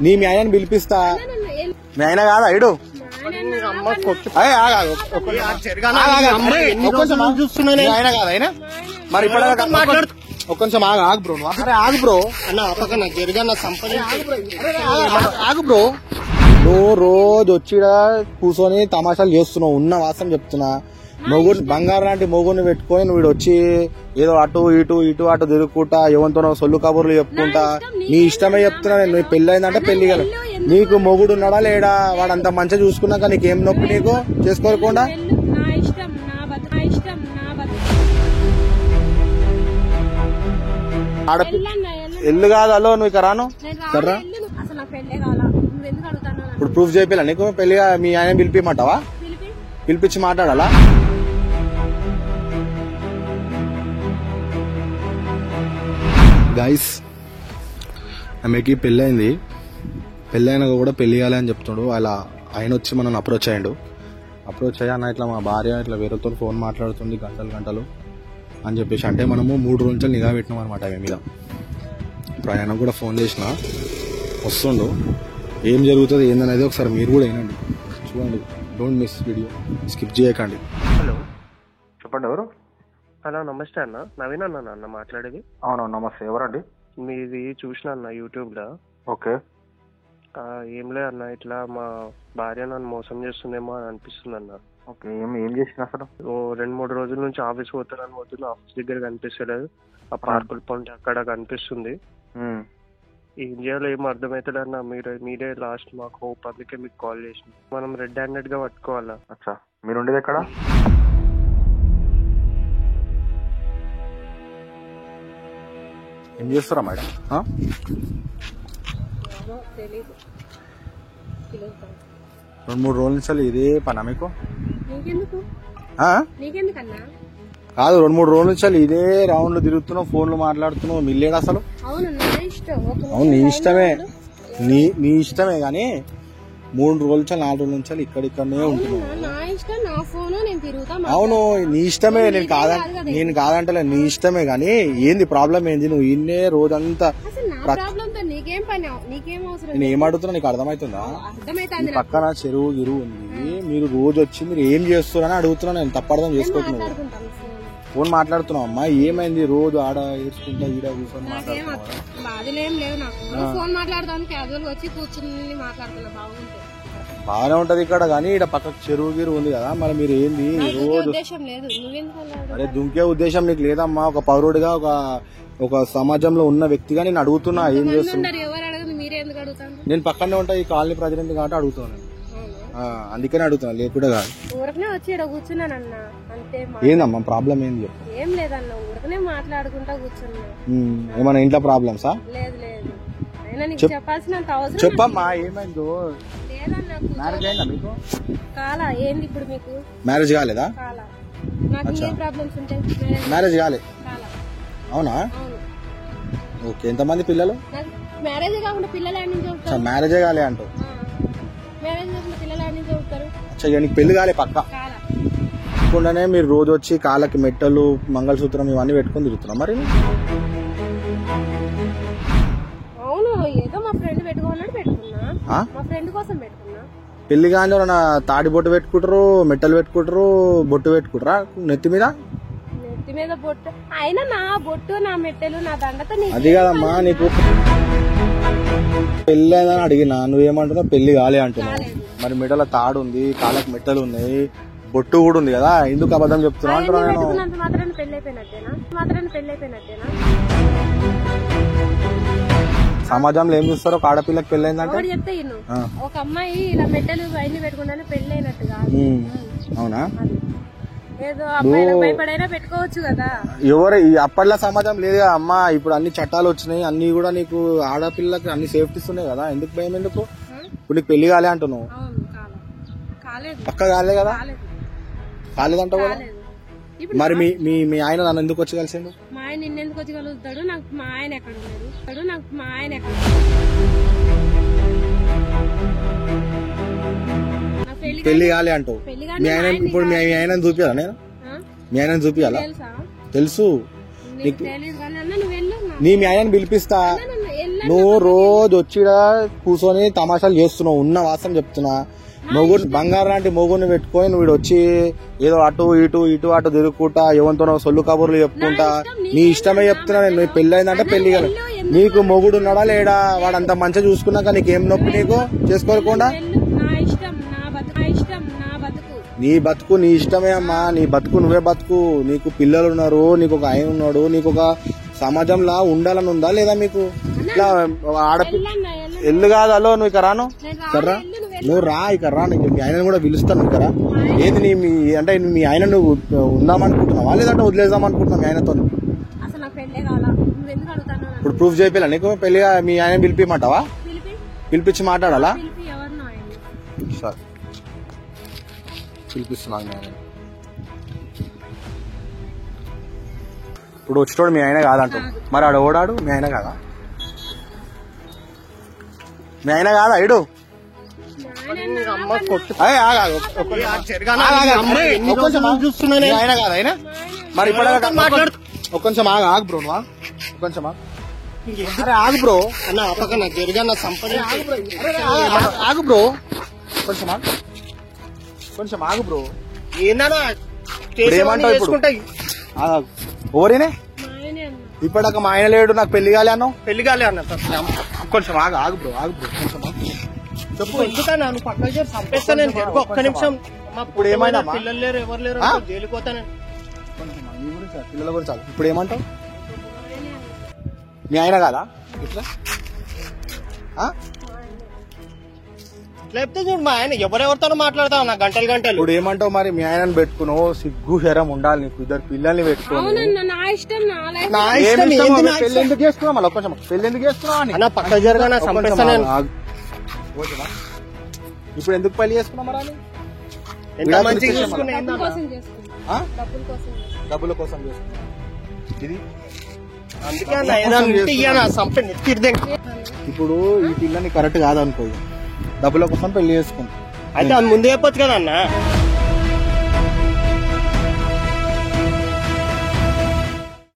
నీ మీ ఆయనని పిలిపిస్తా. మీ ఆయన కాదా ఇడు ఆయన కాదు ఆయన మరి ఇప్పుడు ఒక్కొంచెం ఆగు బ్రో. అరే ఆగు బ్రో ఆగు బ్రో. నువ్వు రోజు వచ్చి కూర్చొని తమాషాలు చేస్తున్నావు. ఉన్న వాసన చెప్తున్నా. మొగుడు బంగారం లాంటి మొగుడిని పెట్టుకొని నువ్వు వచ్చి ఏదో అటు ఇటు తిరుగుకుంటా ఎవరితోనో సొల్లు కబుర్లు చెప్పుకుంటా నీ ఇష్టమే చెప్తున్నా. నేను పెళ్లి అయిందంటే పెళ్లి కదా. నీకు మొగుడు ఉన్నాడా లేడా? వాడంతా మంచిగా చూసుకున్నాక నీకేం నొప్పి నీకు చేసుకోకుండా? ఎల్లు కాదు అలో నువ్వు ఇక రాను సర్రా. ఇప్పుడు ప్రూఫ్ చేయాలా నీకు? పెళ్లిగా మీ ఆయన పిలిపిమంటావా? పిలిపించి మాట్లాడాలా? గైస్ ఆమెకి పెళ్ళైంది. పెళ్ళైనాక కూడా పెళ్లి చేయాలి అని చెప్తున్నాడు. అలా ఆయన వచ్చి మనం అప్రోచ్ అయ్యాడు. అప్రోచ్ అయ్యా అన్న ఇట్లా మా భార్య ఇట్లా వేరేతో ఫోన్ మాట్లాడుతుంది గంటలు అని చెప్పేసి అంటే మనము 3 రోజుల నుంచి నిఘా పెట్టినాం అనమాట ఆమె మీద. ఇప్పుడు ఆయన కూడా ఫోన్ చేసిన వస్తుండు. ఏం జరుగుతుంది ఏందనేది ఒకసారి మీరు కూడా వినండి, చూడండి. డోంట్ మిస్ వీడియో, స్కిప్ చేయకండి. హలో చెప్పండి ఎవరు? హలో నమస్తే అన్న, నవీన్ అన్న మాట్లాడేది. అవునవును నమస్తే. ఎవరండి? మీది చూసిన అన్న యూట్యూబ్ లో. ఓకే. ఏం లేదు అన్న, ఇట్లా మా భార్య నన్ను మోసం చేస్తుందేమో అని అనిపిస్తుంది అన్న. ఓకే. ఏం చేసిన అసలు? 2-3 రోజుల నుంచి ఆఫీస్ పోతానని పోతున్నా, ఆఫీస్ దగ్గర కనిపిస్తలేదు. ఆ పార్కుల పంట అక్కడ కనిపిస్తుంది. ఏం చేయాలో ఏమో అర్థమవుతుంది అన్న. మీరే లాస్ట్ మాకు హోప్, అందుకే మీకు కాల్ చేసిన. మనం రెడ్ హ్యాండెడ్ గా పట్టుకోవాలా? అచ్చా, మీరు ఉండేది ఎక్కడ? ఏం చేస్తారా మేడం? 2-3 రోజుల నుంచి ఇదే పనా మీకు? కాదు, 2-3 రోజుల నుంచి ఇదే రౌండ్లు తిరుగుతున్నావు, ఫోన్లు మాట్లాడుతున్నావు. మిల్లేడు అసలు? అవును నీ ఇష్టమే, నీ ఇష్టమే కానీ 3 రోజుల నుంచి 4 రోజుల నుంచి ఇక్కడిక్కడనే ఉంటున్నావు. అవును నీ ఇష్టమే, నేను కాదంటలే, నీ ఇష్టమే కానీ ఏంది ప్రాబ్లం ఏంది? నువ్వు ఇన్నే రోజంతా నేను ఏం అడుగుతున్నా నీకు అర్థమవుతుందా? పక్కన చెరువు గిరువు ఉంది, మీరు రోజు వచ్చి మీరు ఏం చేస్తున్నారని అడుగుతున్నా. నేను తప్పర్థం చేసుకోవట్లేదు. ఫోన్ మాట్లాడుతున్నావు అమ్మా, ఏమైంది? రోజు ఆడ ఏడ్చుకుంటా ఈడ కూర్చొని బాగానే ఉంటది ఇక్కడ, కానీ ఇక్కడ పక్కకు చెరువు గిరువు ఉంది కదా, మరి మీరు ఏంది రోజు? అరే దుంకే ఉద్దేశం నీకు లేదమ్మా. ఒక పౌరుడిగా ఒక సమాజంలో ఉన్న వ్యక్తిగా నేను అడుగుతున్నా, ఏం చేస్తున్నా? నేను పక్కనే ఉంటా, ఈ కాలనీ ప్రజలు కాబట్టి అడుగుతాను. అందుకనే అడుగుతున్నా, లేకుండా కాదు. ఏందమ్మా ప్రాబ్లం ఏంది చెప్పు. ఏమన్నా ఇంట్లో ప్రాబ్లమ్సా? చెప్పమ్మా ఏమైందో. మ్యారేజ్ అయిందా మీకు? మ్యారేజ్ కాలేదా? మ్యారేజ్ కాలే? అవునా? ఓకే. ఎంతమంది పిల్లలు? మ్యారేజే కాలే అంటూ. నీకు పెళ్లి కాలే పక్క కాకుండానే మీరు రోజు వచ్చి కాళ్ళకి మెట్టలు, మంగళసూత్రం ఇవన్నీ పెట్టుకుని తిరుగుతున్నా మరి? పెళ్లి కానీ తాడి బొట్టు పెట్టుకుంటారు, మెట్టలు పెట్టుకుంటారు, బొట్టు పెట్టుకుంటారా నెత్తి మీద? అది కాదమ్మా, నీకు పెళ్లి అయిందని అడిగినా, నువ్వేమంటున్నావు పెళ్లి కాలే అంటున్నావు. మరి మెడల తాడు ఉంది, కాళ్ళకి మెట్టలు ఉన్నాయి, బొట్టు కూడా ఉంది కదా, ఎందుకు అబద్ధం చెప్తున్నా అంటున్నా నేను. సమాజంలో ఏం చూస్తారు? ఒక ఆడపిల్లకి పెళ్ళైందంటే ఒక అమ్మాయి ఇలా మెట్టలు అవన్నీ పెట్టుకుంటే పెళ్ళైనట్టు కాదు. అవునా? పెట్టుకోవచ్చు కదా. ఎవరు అప్పట్లో సమాజం లేదు కదా అమ్మా, ఇప్పుడు అన్ని చట్టాలు వచ్చినాయి, అన్ని కూడా నీకు ఆడపిల్లకి అన్ని సేఫ్టీస్ ఉన్నాయి కదా, ఎందుకు భయం? ఎందుకు? ఇప్పుడు నీకు పెళ్లి కాలే అంటున్నావు, పక్క కాలే కదా? కాలేదంటావు కదా. మరి మీ ఆయన నన్ను ఎందుకు వచ్చి కలిసిండు? మా ఆయన నిన్నెందుకు వచ్చి కలుగుతాడు? నాకు మా ఆయన ఎక్కడ పెళ్లి కాలే అంటావు. మీ ఆయన ఇప్పుడు మీ ఆయన చూపియాలా? నేను మీ ఆయన చూపియాలా? తెలుసు. మీ ఆయనని పిలిపిస్తా. నువ్వు రోజు వచ్చి కూర్చొని తమాషాలు చేస్తున్నావు. ఉన్న వాస్తవం చెప్తున్నా. మొగుడు బంగారు లాంటి మొగుడిని పెట్టుకొని నువ్వు వచ్చి ఏదో అటు ఇటు తిరుగుకుంటా ఎవరితోనో సొల్లు కబుర్లు చెప్పుకుంటా నీ ఇష్టమే చెప్తున్నా. నేను పెళ్లి అయిందంటే పెళ్లి కదా. నీకు మొగుడు ఉన్నాడా లేడా? వాడు అంత మంచిగా చూసుకున్నాక నీకేం నొప్పి నీకు చేసుకోకుండా? నీ బతుకు నీ ఇష్టమే అమ్మా. నీ బతుకు నువ్వే బతుకు. నీకు పిల్లలు ఉన్నారు, నీకు ఒక ఆయన ఉన్నాడు, నీకు ఒక సమాజంలా ఉండాలని ఉందా లేదా? మీకు ఇట్లా ఆడపిల్ల ఎల్లు కాదు. అలో నువ్వు ఇక రాను కర్రా, నువ్వు రా ఇక రా. నీకు మీ ఆయనను కూడా పిలుస్తాను ఇక రా. ఏది నీ అంటే మీ ఆయన నువ్వు ఉందామనుకుంటున్నావా లేదంటే వదిలేద్దాం అనుకుంటున్నావు మీ ఆయనతో? ఇప్పుడు ప్రూఫ్ చేయాల నీకు పెళ్లిగా మీ ఆయన పిలిపిమంటావా? పిలిపించి మాట్లాడాలా? సరే పిలిపిస్తున్నాను మీ ఆయన. ఇప్పుడు వచ్చేటోడు మీ ఆయన కాదంట. మరి ఆడు ఓడాడు మీ ఆయన కాదా? మీ ఆయన కాదా ఇడు? చూస్తున్నాను ఆయన కాదా ఆయన? మరి ఇప్పుడు మాట్లాడు. ఒక్కొంచెం ఆగు బ్రో, నువ్వు ఒక్కొంచెం ఆగు బ్రో. అన్న పక్కన జరిగా సంపద ఆగు బ్రో, కొంచెం ఆగు బ్రో. ఏమంటావు ఇప్పుడు? ఓరేనే ఇప్పటిదాకా మా ఆయన లేడు, నాకు పెళ్లి కాలే అన్నావు. పెళ్లి కాలే అన్న. కొంచెం ఆగు బ్రో, కొంచెం చెప్పు. ఎందుకన్నా నువ్వు పక్కన చంపేస్తా నేను. ఒక్క నిమిషం. ఇప్పుడు ఏమైనా పిల్లలు లేరు, ఎవరు లేరు, జైలుకి పోతాను. పిల్లల గురించి ఇప్పుడు ఏమంటావు? మీ ఆయన కాదా ఇట్లా? లేకపోతే చూడు మా ఆయన ఎవరెవరితో మాట్లాడతావు నా గంటలు. ఇప్పుడు ఏమంటావు మరి? మీ ఆయనను పెట్టుకున్నావు, సిగ్గు శరం ఉండాలి నీకు. ఇద్దరు పిల్లల్ని పెట్టుకున్నావు. పెళ్లి ఎందుకు చేసుకున్నావు? మళ్ళీ కొంచెం పెళ్లి ఎందుకు చేసుకున్నావు అని పక్క జరగా ఇప్పుడు ఎందుకు పెళ్లి చేసుకున్నావు మరి? డబ్బుల కోసం చేసుకున్నావు. ఇది ఇప్పుడు ఈ పిల్లని కరెక్ట్ కాదనుకో, డబ్బుల కోసం పెళ్లి చేసుకుంటాం. అయితే ముందు చెప్పొచ్చు కదా అన్న.